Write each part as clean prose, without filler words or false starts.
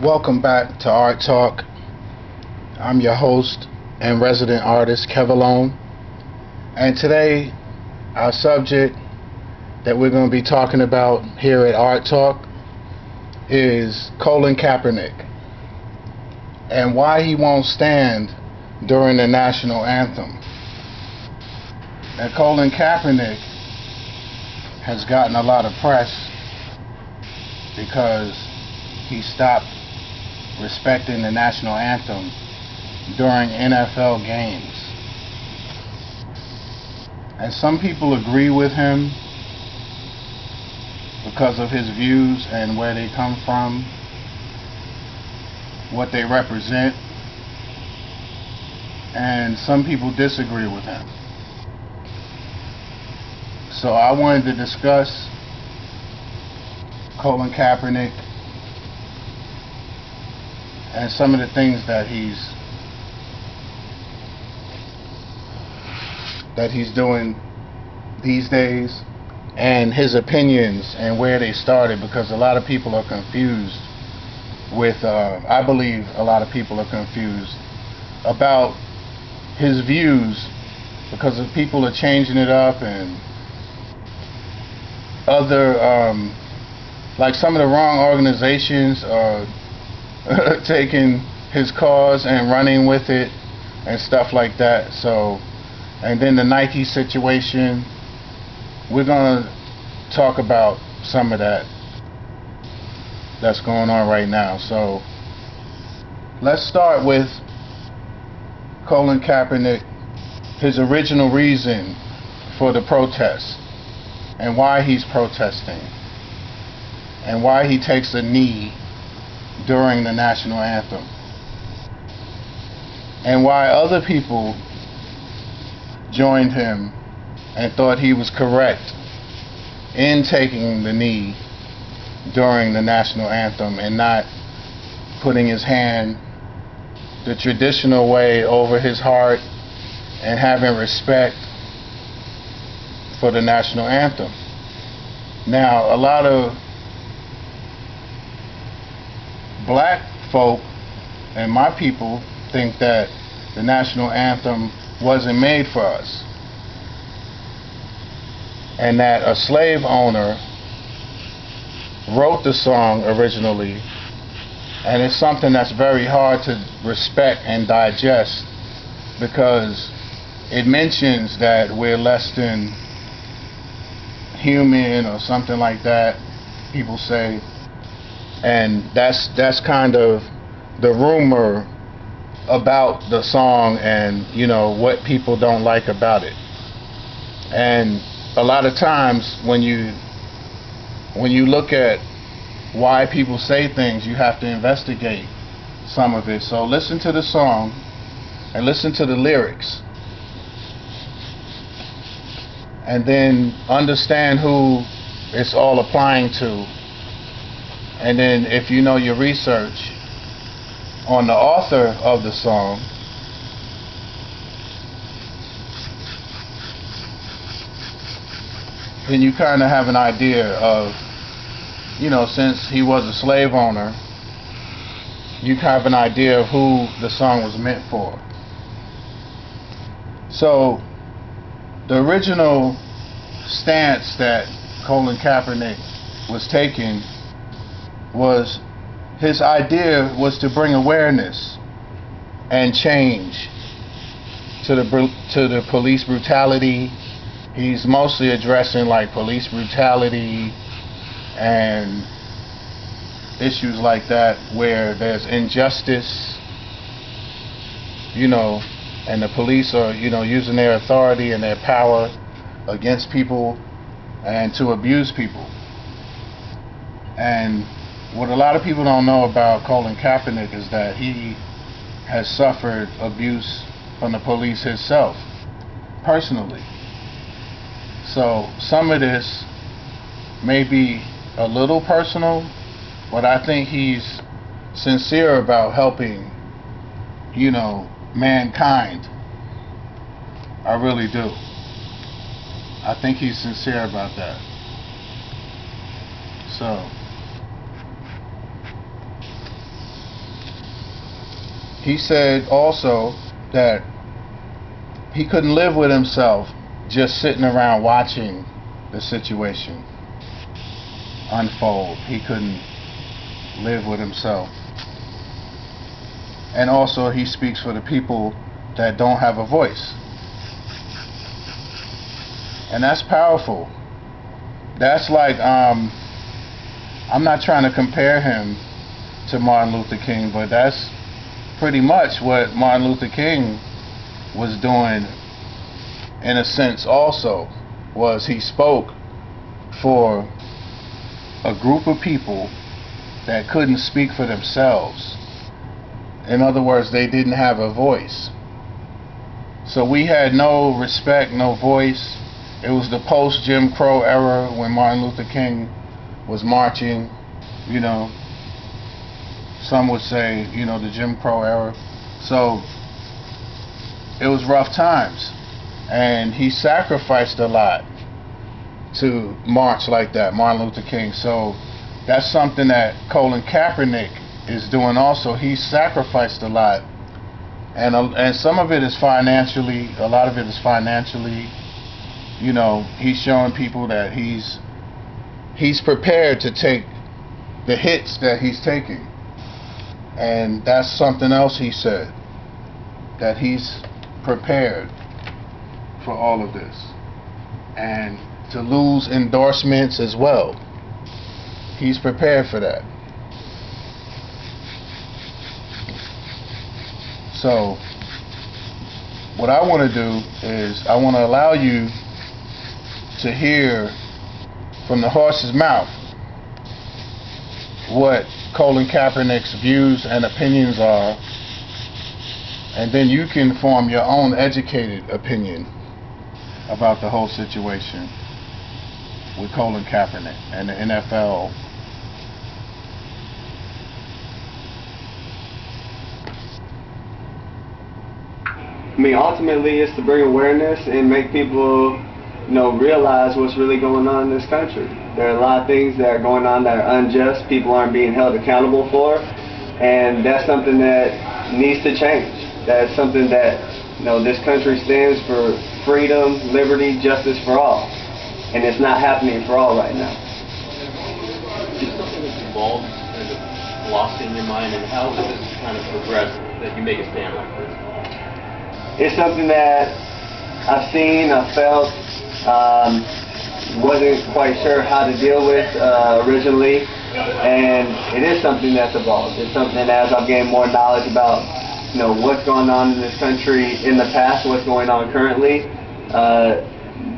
Welcome back to Art Talk. I'm your host and resident artist, Kevalone. And today, our subject that we're going to be talking about here at Art Talk is Colin Kaepernick and why he won't stand during the National Anthem. Now, Colin Kaepernick has gotten a lot of press because he stopped respecting the National Anthem during NFL games. And some people agree with him because of his views and where they come from, what they represent, and some people disagree with him. So I wanted to discuss Colin Kaepernick and some of the things that he's doing these days, and his opinions and where they started, because a lot of people are confused with, I believe a lot of people are confused about his views because of people are changing it up, and other, like some of the wrong organizations are taking his cause and running with it and stuff like that. So, and then the Nike situation, we're gonna talk about some of that that's going on right now. So let's start with Colin Kaepernick, his original reason for the protest and why he's protesting and why he takes a knee during the National Anthem, and why other people joined him and thought he was correct in taking the knee during the National Anthem and not putting his hand the traditional way over his heart and having respect for the National Anthem. Now, a lot of black folk and my people think that the National Anthem wasn't made for us, and that a slave owner wrote the song originally, and it's something that's very hard to respect and digest because it mentions that we're less than human or something like that, people say. And that's kind of the rumor about the song, and you know what people don't like about it. And a lot of times when you look at why people say things, you have to investigate some of it. So listen to the song and listen to the lyrics, and then understand who it's all applying to. And then if you know your research on the author of the song, then you kind of have an idea of, you know, since he was a slave owner, you have an idea of who the song was meant for. So the original stance that Colin Kaepernick was taking was, his idea was to bring awareness and change to the police brutality. He's mostly addressing like police brutality and issues like that where there's injustice, you know, and the police are, you know, using their authority and their power against people and to abuse people. And what a lot of people don't know about Colin Kaepernick is that he has suffered abuse from the police himself, personally. So some of this may be a little personal, but I think he's sincere about helping, you know, mankind. I really do. I think he's sincere about that. So he said also that he couldn't live with himself just sitting around watching the situation unfold. He couldn't live with himself. And also he speaks for the people that don't have a voice. And that's powerful. That's like, I'm not trying to compare him to Martin Luther King, but that's pretty much what Martin Luther King was doing in a sense also, was he spoke for a group of people that couldn't speak for themselves. In other words, they didn't have a voice. So we had no respect, no voice. It was the post-Jim Crow era when Martin Luther King was marching, you know. Some would say, you know, the Jim Crow era. So it was rough times. And he sacrificed a lot to march like that, Martin Luther King. So that's something that Colin Kaepernick is doing also. He sacrificed a lot. And some of it is financially, a lot of it is financially. You know, he's showing people that he's prepared to take the hits that he's taking. And that's something else he said, that he's prepared for all of this. And to lose endorsements as well. He's prepared for that. So what I want to do is I want to allow you to hear from the horse's mouth what Colin Kaepernick's views and opinions are, and then you can form your own educated opinion about the whole situation with Colin Kaepernick and the NFL. I mean, ultimately, it's to bring awareness and make people, you know, realize what's really going on in this country. There are a lot of things that are going on that are unjust, people aren't being held accountable for, and that's something that needs to change. That's something that, you know, this country stands for freedom, liberty, justice for all, and it's not happening for all right now. Is something that's evolved and lost in your mind, and how does this kind of progress that you make a stand like this? It's something that I've seen, I've felt, wasn't quite sure how to deal with originally, and it is something that's evolved. It's something that as I've gained more knowledge about, you know, what's going on in this country in the past, what's going on currently,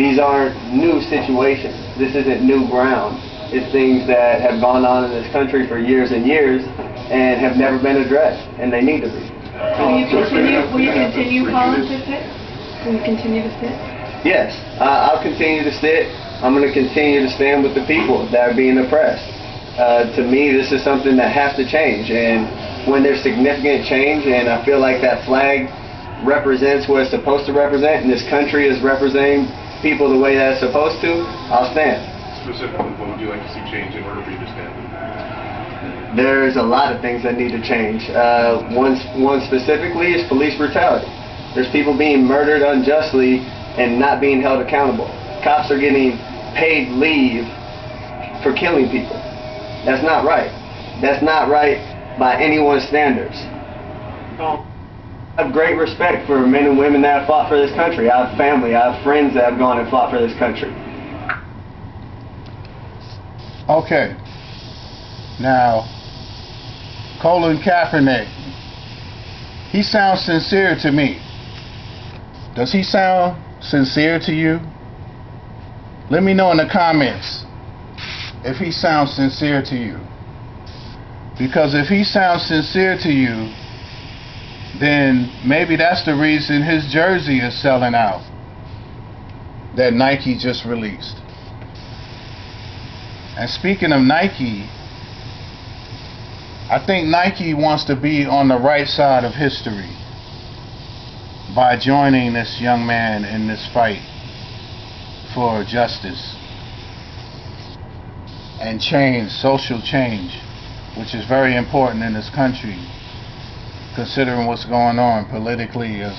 these aren't new situations. This isn't new ground. It's things that have gone on in this country for years and years and have never been addressed, and they need to be. Will you continue, Colin, to sit? Will you continue to sit? Yes, I'll continue to sit. I'm going to continue to stand with the people that are being oppressed. To me, this is something that has to change, and when there's significant change, and I feel like that flag represents what it's supposed to represent, and this country is representing people the way that it's supposed to, I'll stand. Specifically, what would you like to see change in order for you to stand? There's a lot of things that need to change. One specifically is police brutality. There's people being murdered unjustly and not being held accountable. Cops are getting paid leave for killing people. That's not right. That's not right by anyone's standards. I have great respect for men and women that have fought for this country. I have family, I have friends that have gone and fought for this country. Okay. Now, Colin Kaepernick, he sounds sincere to me. Does he sound sincere to you? Let me know in the comments if he sounds sincere to you. Because if he sounds sincere to you, then maybe that's the reason his jersey is selling out that Nike just released. And speaking of Nike, I think Nike wants to be on the right side of history by joining this young man in this fight for justice and change, social change, which is very important in this country. considering what's going on politically as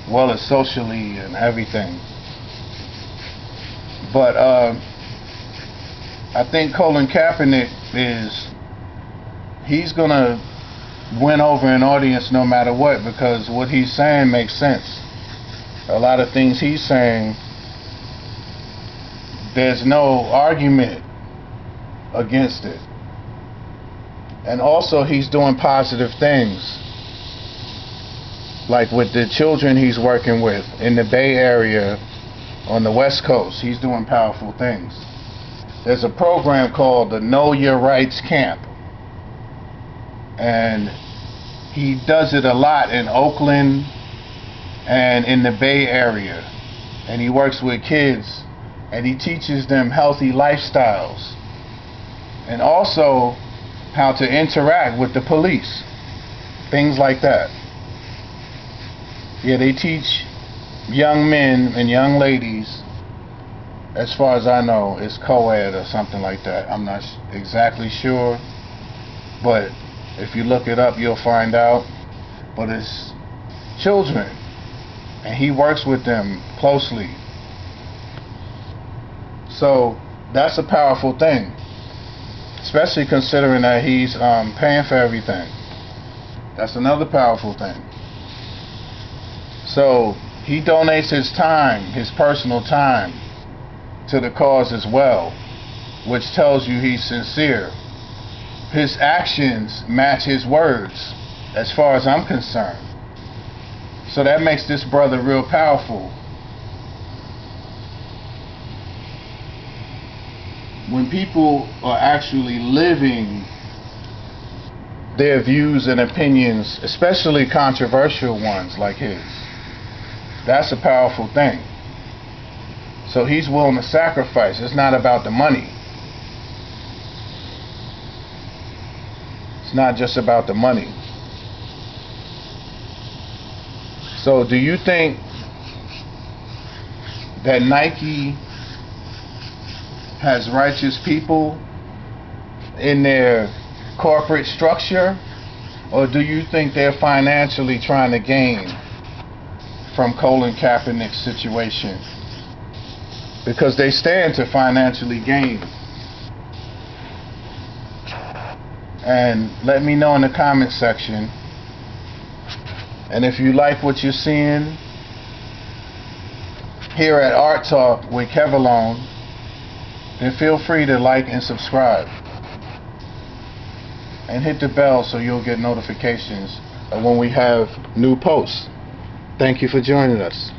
well as socially and everything. But I think Colin Kaepernick he's gonna win over an audience no matter what, because what he's saying makes sense. A lot of things he's saying, there's no argument against it. And also he's doing positive things, like with the children he's working with in the Bay Area on the West Coast. He's doing powerful things. There's a program called the Know Your Rights Camp, and he does it a lot in Oakland and in the Bay Area, and he works with kids and he teaches them healthy lifestyles and also how to interact with the police, things like that. Yeah, they teach young men and young ladies, as far as I know, it's co-ed or something like that. I'm not exactly sure, but if you look it up, you'll find out. But it's children, and he works with them closely. So that's a powerful thing, especially considering that he's paying for everything. That's another powerful thing. So he donates his time, his personal time, to the cause as well, which tells you he's sincere. His actions match his words, as far as I'm concerned. So that makes this brother real powerful. When people are actually living their views and opinions, especially controversial ones like his, that's a powerful thing. So he's willing to sacrifice. It's not about the money. It's not just about the money. So do you think that Nike has righteous people in their corporate structure, or do you think they're financially trying to gain from Colin Kaepernick's situation? Because they stand to financially gain. And let me know in the comment section. And if you like what you're seeing here at Art Talk with Kevalone, then feel free to like and subscribe. And hit the bell so you'll get notifications of when we have new posts. Thank you for joining us.